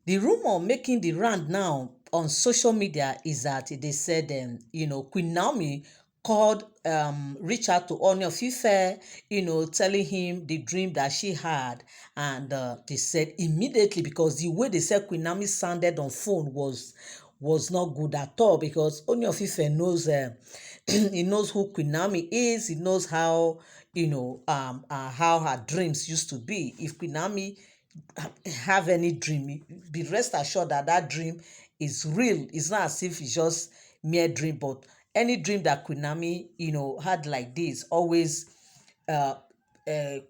The rumor making the round now on social media is that they said, Queen Naomi called, reached out to Ooni of Ife, telling him the dream that she had, and they said immediately, because the way they said Queen Naomi sounded on phone was not good at all, because Ooni of Ife knows, he knows who Queen Naomi is. He knows how, how her dreams used to be. If Queen Naomi have any dream, be rest assured that that dream is real. It's not as if it's just mere dream, but any dream that Queen Naomi, had like this, always uh,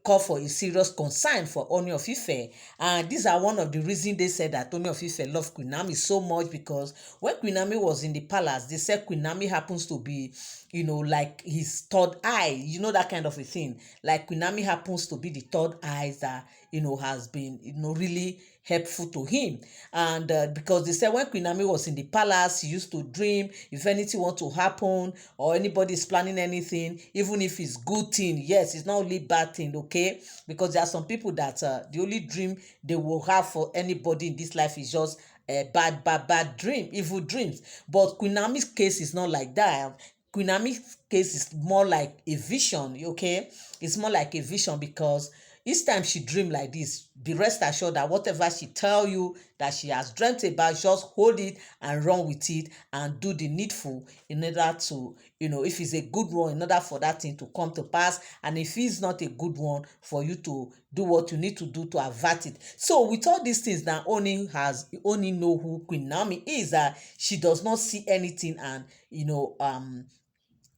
call for a serious concern for Ooni of Ife. And these are one of the reasons they said that Ooni of Ife loved Queen Naomi so much, because when Queen Naomi was in the palace, they said Queen Naomi happens to be, like his third eye, that kind of a thing. Like Queen Naomi happens to be the third eye that, has been, really helpful to him. And because they said when Queen Naomi was in the palace, she used to dream if anything want to happen, or anybody is planning anything, even if it's good thing. Yes, it's not only bad thing, okay? Because there are some people that the only dream they will have for anybody in this life is just a bad dream, evil dreams. But Queen Naomi's case is not like that. Queen Naomi's case is more like a vision, okay? It's more like a vision, because each time she dream like this, be rest assured that whatever she tell you that she has dreamt about, just hold it and run with it and do the needful in order to, if it's a good one, in order for that thing to come to pass. And if it's not a good one, for you to do what you need to do to avert it. So with all these things, now Ooni know who Queen Naomi is, that she does not see anything, and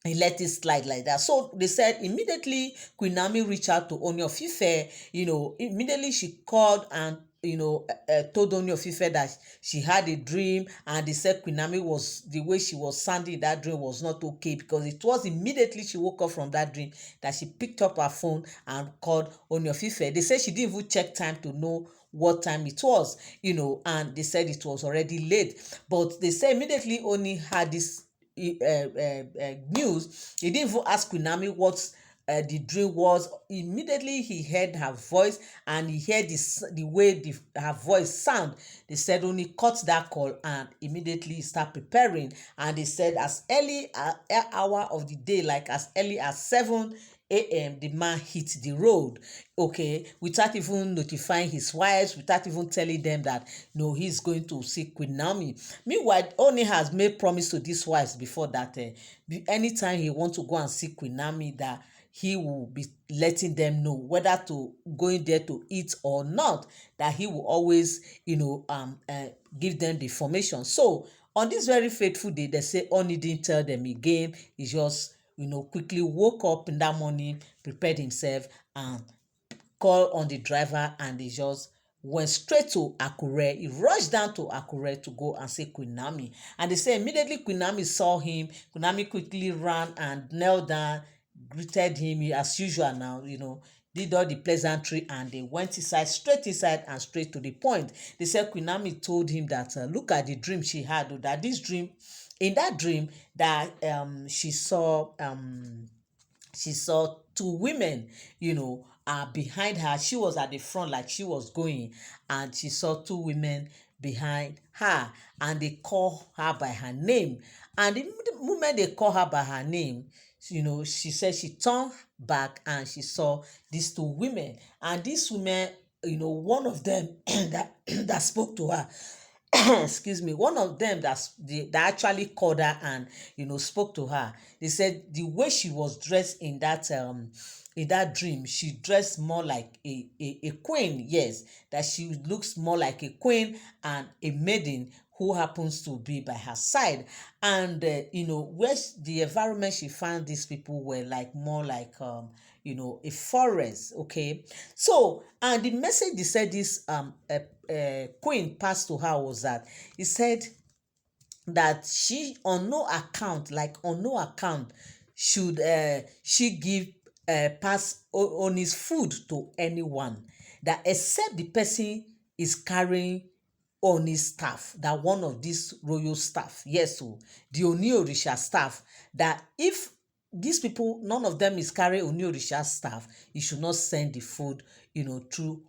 he let it slide like that. So they said immediately Queen Naomi reached out to Ooni of Ife. Immediately she called and told Ooni of Ife that she had a dream, and they said Queen Naomi was, the way she was sounding in that dream was not okay, because it was immediately she woke up from that dream that she picked up her phone and called Ooni of Ife. They said she didn't even check time to know what time it was, and they said it was already late. But they said immediately Ooni had this news, he didn't even ask Queen Naomi what the dream was. Immediately he heard her voice, and he heard the way her voice sound. They said only cut that call and immediately start preparing. And they said as early hour of the day, like as early as 7 a.m., the man hit the road, okay, without even notifying his wives, without even telling them that no, he's going to see Queen Naomi. Meanwhile, Ooni has made promise to these wives before that anytime he want to go and see Queen Naomi, that he will be letting them know whether to going there to eat or not, that he will always give them the information. So on this very fateful day, they say Ooni didn't tell them again. He just quickly woke up in that morning, prepared himself, and called on the driver, and he just went straight to Akure. He rushed down to Akure to go and see Queen Naomi. And they say immediately Queen Naomi saw him, Queen Naomi quickly ran and knelt down, greeted him as usual now, did all the pleasantry, and they went inside, straight inside and straight to the point. They said Queen Naomi told him that look at the dream she had, that this dream, in that dream, that she saw two women, behind her. She was at the front, like she was going, and she saw two women behind her, and they call her by her name. And the moment they call her by her name, she said she turned back and she saw these two women. And these women, one of them that spoke to her, excuse me, one of them that actually called her and spoke to her. They said the way she was dressed in that dream, she dressed more like a queen. Yes, that she looks more like a queen and a maiden who happens to be by her side. And where the environment she found these people were like more like a forest, okay. So, and the message they said this queen passed to her was that he said that she on no account, like on no account, should she give pass Ooni's food to anyone, that except the person is carrying Ooni's staff, that one of these royal staff, yes, so the Ooni Orisha staff, that if these people, none of them is carrying Ooni Orisha staff, you should not send the food through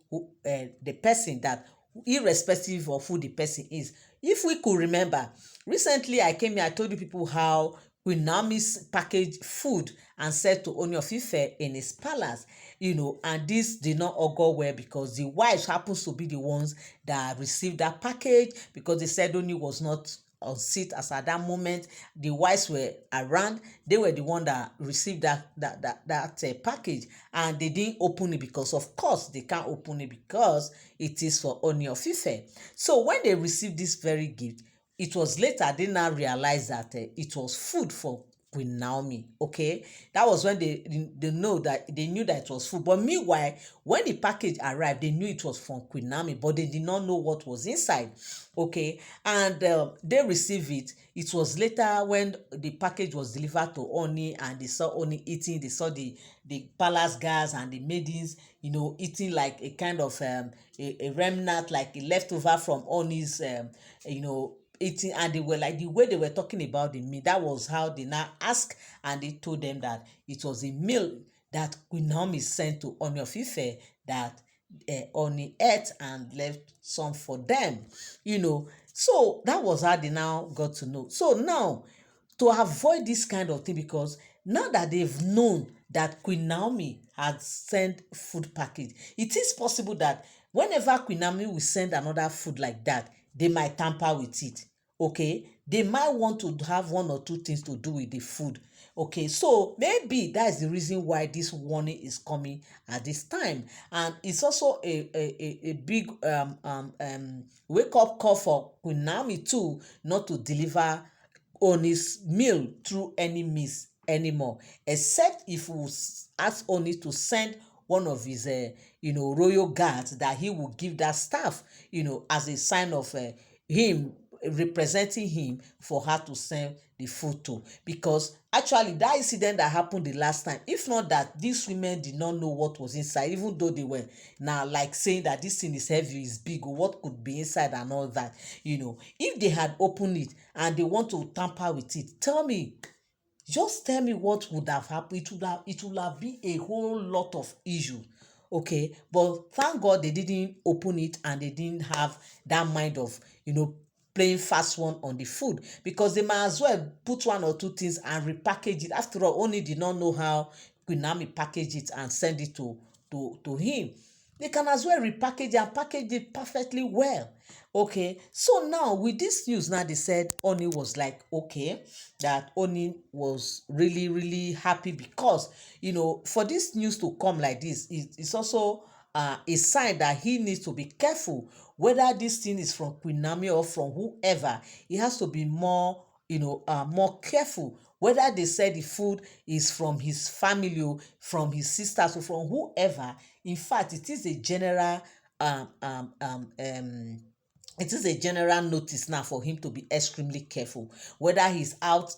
the person that irrespective of who the person is. If we could remember, recently I came here, I told you people how Queen Naomi's packaged food and said to Ooni of Ife in his palace, and this did not augur well because the wives happens to be the ones that received that package, because they said Ooni was not on seat as at that moment. The wives were around, they were the one that received that package, and they didn't open it because of course they can't open it because it is for Ooni of Ife. So when they received this very gift, it was later they now realized that it was food for Queen Naomi. Okay, that was when they knew that it was food. But meanwhile, when the package arrived, they knew it was from Queen Naomi, but they did not know what was inside. Okay, and they received it. It was later when the package was delivered to Ooni, and they saw Ooni eating. They saw the palace guards and the maidens, eating like a kind of a remnant, like a leftover from Ooni's eating, and they were like, the way they were talking about the meal, that was how they now asked, and they told them that it was a meal that Queen Naomi sent to Ooni of Ife, that Ooni ate and left some for them. So that was how they now got to know. So now, to avoid this kind of thing, because now that they've known that Queen Naomi had sent food package, it is possible that whenever Queen Naomi will send another food like that, they might tamper with it. Okay, they might want to have one or two things to do with the food. Okay, so maybe that is the reason why this warning is coming at this time, and it's also a big wake up call for Queen Naomi too, not to deliver Oni's meal through any means anymore, except if we ask Oni to send one of his royal guards, that he will give that staff, as a sign of him representing him, for her to send the food to. Because actually that incident that happened the last time, if not that these women did not know what was inside, even though they were now like saying that this thing is heavy, is big, or what could be inside and all that, if they had opened it and they want to tamper with it, just tell me what would have happened. It would have been a whole lot of issues. Okay, but thank God they didn't open it, and they didn't have that mind of playing fast one on the food, because they might as well put one or two things and repackage it. After all, Oni did not know how Queen Naomi package it and send it to him. They can as well repackage and package it perfectly well. Okay, so now with this news, now they said Oni was like, okay, that Oni was really really happy, because for this news to come like this, it's also a sign that he needs to be careful whether this thing is from Queen Naomi or from whoever. He has to be more careful whether they said the food is from his family, or from his sisters, or from whoever. In fact, um, um, um, um, it is a general notice now for him to be extremely careful whether he's out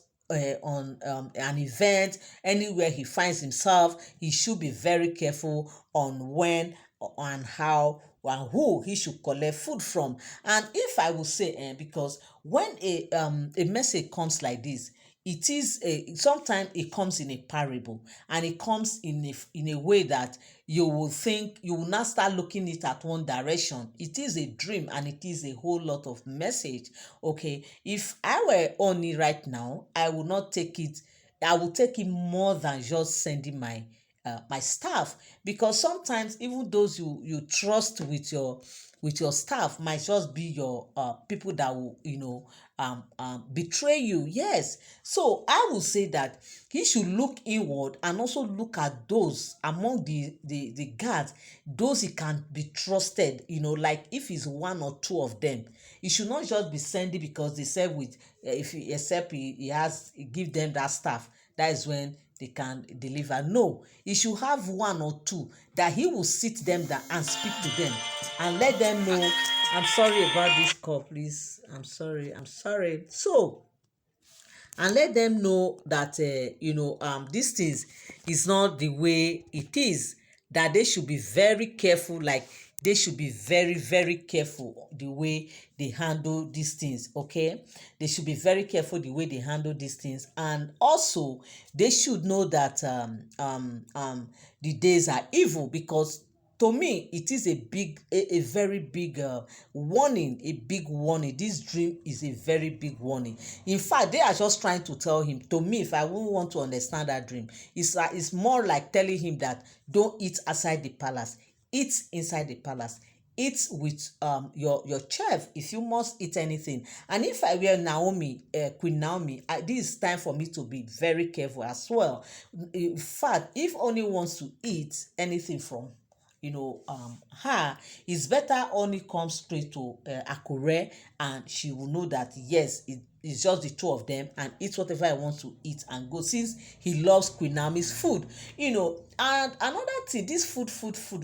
on an event, anywhere he finds himself. He should be very careful on when and how and who he should collect food from. And if I will say, because when a message comes like this, it is sometimes it comes in a parable, and it comes in a way that you will think, you will not start looking it at one direction. It is a dream, and it is a whole lot of message. Okay, if I were Oni right now, I would not take it. I will take it more than just sending my staff, because sometimes even those you trust with your staff might just be your people that will betray you. Yes, so I will say that he should look inward, and also look at those among the guards, those he can be trusted, like if it's one or two of them. He should not just be sending because they said with if he except he give them that staff, that is when they can deliver. No, he should have one or two that he will sit them down and speak to them and let them know. I'm sorry about this call, please. I'm sorry. So, and let them know that these things is not the way it is, that they should be very careful, like they should be very very careful the way they handle these things. Okay, they should be very careful the way they handle these things, and also they should know that the days are evil, because to me it is a very big warning, a big warning. This dream is a very big warning. In fact, they are just trying to tell him. To me, if I won't want to understand that dream, it's more like telling him that don't eat outside the palace, eat inside the palace, eat with your chef if you must eat anything. And if I were Naomi, Queen Naomi, this is time for me to be very careful as well. In fact, if Oni wants to eat anything from her, it's better Oni comes straight to Akure, and she will know that yes, it's just the two of them, and eat whatever I want to eat and go, since he loves Queen Naomi's food. And another thing, this food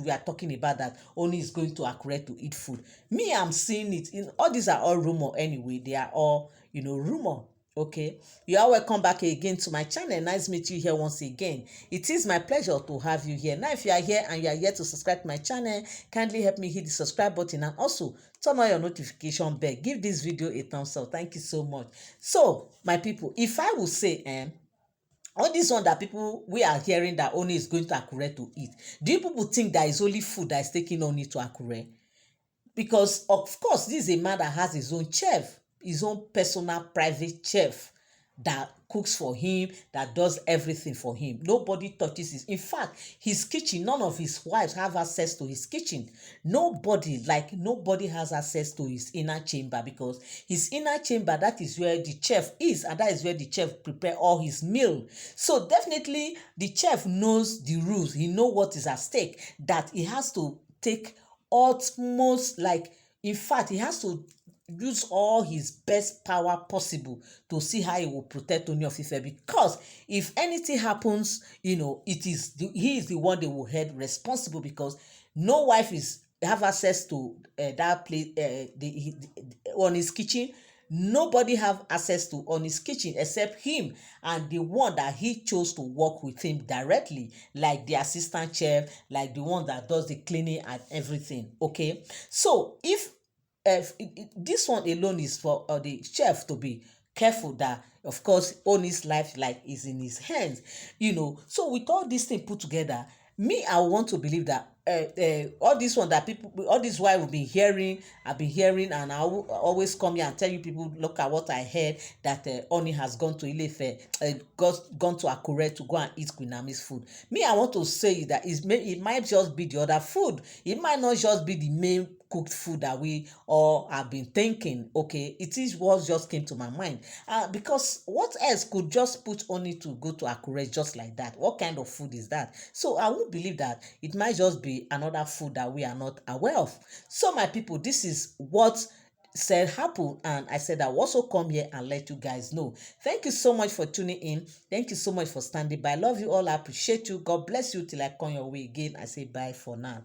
we are talking about, that Oni is going to Akure to eat food. Me, I'm seeing it in all. These are all rumor anyway. They are all rumor. Okay, you are welcome back again to my channel. Nice meet you here once again. It is my pleasure to have you here. Now, if you are here and you are yet to subscribe to my channel, kindly help me hit the subscribe button and also turn on your notification bell. Give this video a thumbs up. Thank you so much. So, my people, if I will say, all this one that people we are hearing that Oni is going to Akure to eat, do you people think that is only food that is taking Oni to Akure? Because of course, this is a man that has his own chef, his own personal private chef that cooks for him, that does everything for him. Nobody touches his. In fact, his kitchen, none of his wives have access to his kitchen. Nobody has access to his inner chamber, because his inner chamber, that is where the chef is, and that is where the chef prepare all his meal. So definitely the chef knows the rules. He knows what is at stake, that he has to take utmost, in fact, he has to use all his best power possible to see how he will protect Ooni of Ife, because if anything happens, he is the one they will hold responsible, because no wife is have access to that place, on his kitchen. Nobody have access to on his kitchen except him and the one that he chose to work with him directly, like the assistant chef, like the one that does the cleaning and everything. Okay, so if this one alone is for the chef to be careful that, of course, Oni's life is in his hands. So with all these things put together, me, I want to believe that all this one that people, all this while I've been hearing, and I will always come here and tell you people, look at what I heard, that Oni has gone to Ilefe, gone to Akure to go and eat Queen Naomi's food. Me, I want to say that it might just be the other food. It might not just be the main cooked food that we all have been thinking. Okay, it is what just came to my mind, because what else could just put Oni to go to Akure just like that? What kind of food is that? So I won't believe that. It might just be another food that we are not aware of. So my people, this is what said happen, and I said I will also come here and let you guys know. Thank you so much for tuning in. Thank you so much for standing by. I love you all. I appreciate you. God bless you till I come your way again. I say bye for now.